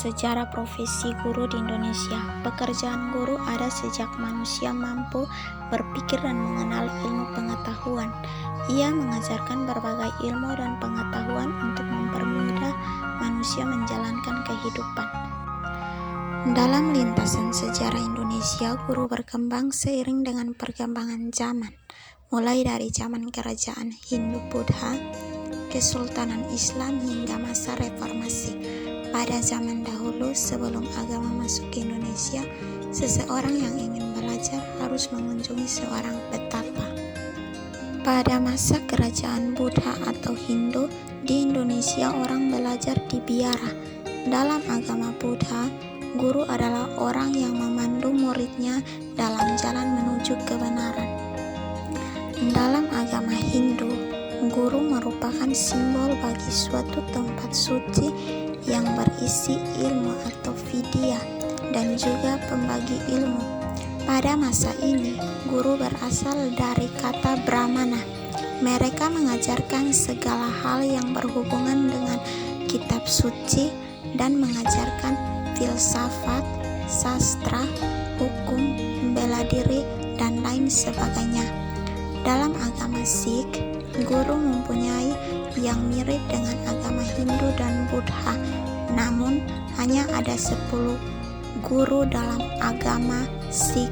sejarah profesi guru di Indonesia. Pekerjaan guru ada sejak manusia mampu berpikir dan mengenal ilmu pengetahuan. Ia mengajarkan berbagai ilmu dan pengetahuan untuk mempermudah manusia menjalankan kehidupan. Dalam lintasan sejarah Indonesia, guru berkembang seiring dengan perkembangan zaman, mulai dari zaman kerajaan Hindu-Buddha, Kesultanan Islam hingga masa reformasi. Pada zaman dahulu, sebelum agama masuk ke Indonesia, seseorang yang ingin belajar harus mengunjungi seorang petapa. Pada masa kerajaan Buddha atau Hindu, di Indonesia orang belajar di biara. Dalam agama Buddha, guru adalah orang yang memandu muridnya dalam jalan menuju kebenaran. Dalam agama Hindu, guru merupakan simbol bagi suatu tempat suci yang berisi ilmu atau vidya dan juga pembagi ilmu. Pada masa ini, guru berasal dari kata Brahmana. Mereka mengajarkan segala hal yang berhubungan dengan kitab suci dan mengajarkan filsafat, sastra, hukum, bela diri, dan lain sebagainya. Dalam agama Sikh, guru mempunyai yang mirip dengan agama Hindu dan Buddha, namun hanya ada 10 guru dalam agama Sikh.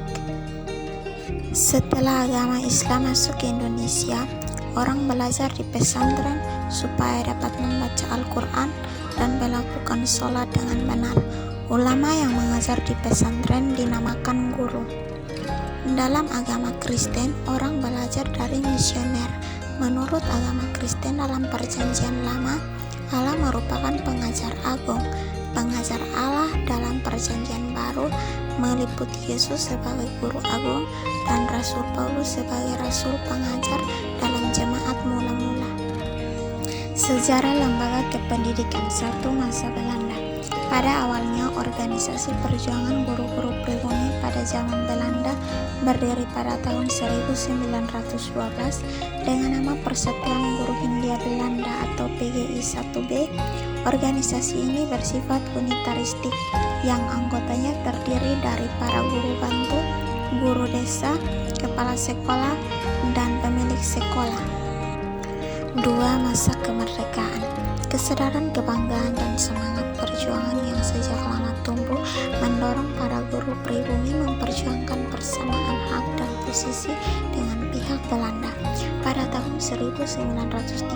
Setelah agama Islam masuk ke Indonesia, orang belajar di pesantren supaya dapat membaca Al-Quran dan melakukan sholat dengan benar. Ulama yang mengajar di pesantren dinamakan guru. Dalam agama Kristen, orang belajar dari misioner. Menurut agama Kristen dalam Perjanjian Lama, Allah merupakan pengajar agung. Pengajar Allah dalam Perjanjian Baru meliputi Yesus sebagai guru agung dan Rasul Paulus sebagai rasul pengajar dalam jemaat mula-mula. Sejarah lembaga kependidikan satu masa Belanda. Pada awalnya, organisasi perjuangan guru-guru pribumi pada zaman Belanda berdiri pada tahun 1912 dengan nama Persatuan Guru Hindia Belanda atau PGI 1B. Organisasi ini bersifat unitaristik yang anggotanya terdiri dari para guru bantu, guru desa, kepala sekolah, dan pemilik sekolah. 2. Masa kemerdekaan. Kesadaran kebanggaan dan semangat perjuangan yang sejak lama tumbuh mendorong para guru pribumi memperjuangkan persamaan hak dan posisi dengan pihak Belanda. Pada tahun 1932,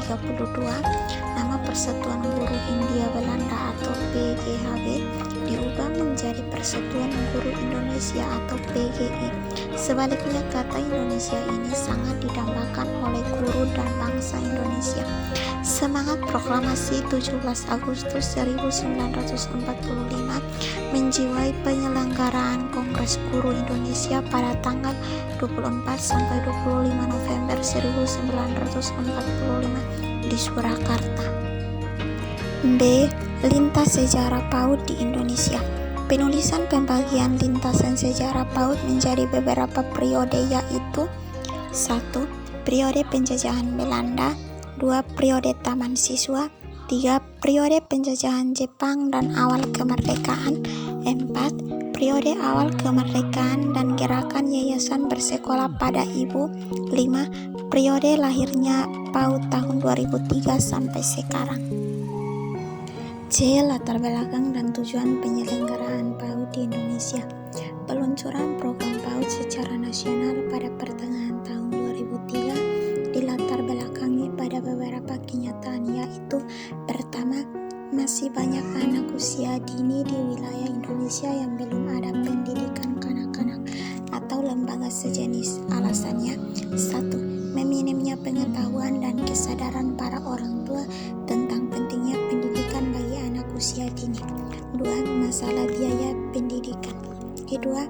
nama Persatuan Guru Hindia Belanda atau PGHB diubah menjadi Persatuan Guru Indonesia atau PGI. Sebaliknya, kata Indonesia ini sangat didambakan oleh guru dan bangsa Indonesia. Semangat proklamasi 17 Agustus 1945 menjiwai penyelenggaraan Kongres Guru Indonesia pada tanggal 24 sampai 25 November 1945 di Surakarta. B. Lintas sejarah PAUD di Indonesia. Penulisan pembagian lintasan sejarah PAUD menjadi beberapa periode, yaitu 1. Periode penjajahan Belanda, 2. Periode taman siswa, 3. Periode penjajahan Jepang dan awal kemerdekaan, 4. Periode awal kemerdekaan dan gerakan yayasan bersekolah pada ibu, 5. Periode lahirnya PAUD tahun 2003 sampai sekarang. C. Latar belakang dan tujuan penyelenggaraan PAUD di Indonesia. Peluncuran program PAUD secara nasional pada pertengahan tahun 2003 dilatar belakangi pada beberapa kenyataan, yaitu pertama, masih banyak anak usia dini di wilayah Indonesia yang belum ada pendidikan kanak-kanak atau lembaga sejenis. Alasannya, 1. Meminimnya pengetahuan dan kesadaran para orang tua tentang pentingnya pendidikan bagi anak usia dini. 2. Masalah biaya pendidikan. Kedua,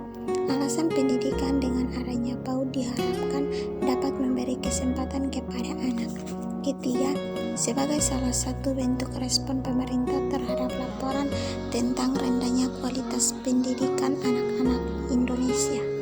alasan pendidikan dengan adanya PAUD diharapkan dapat memberi kesempatan kepada anak. Ketiga, sebagai salah satu bentuk respon pemerintah terhadap laporan tentang rendahnya kualitas pendidikan anak-anak Indonesia.